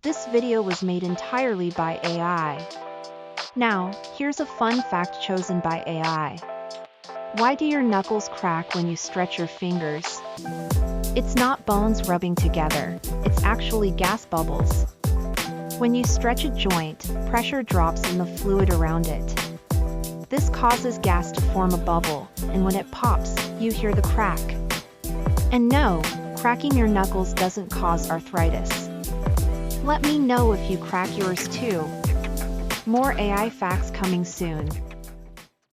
This video was made entirely by AI. Now, here's a fun fact chosen by AI. Why do your knuckles crack when you stretch your fingers? It's not bones rubbing together, it's actually gas bubbles. When you stretch a joint, pressure drops in the fluid around it. This causes gas to form a bubble, and when it pops, you hear the crack. And no, cracking your knuckles doesn't cause arthritis. Let me know if you crack yours too. More AI facts coming soon.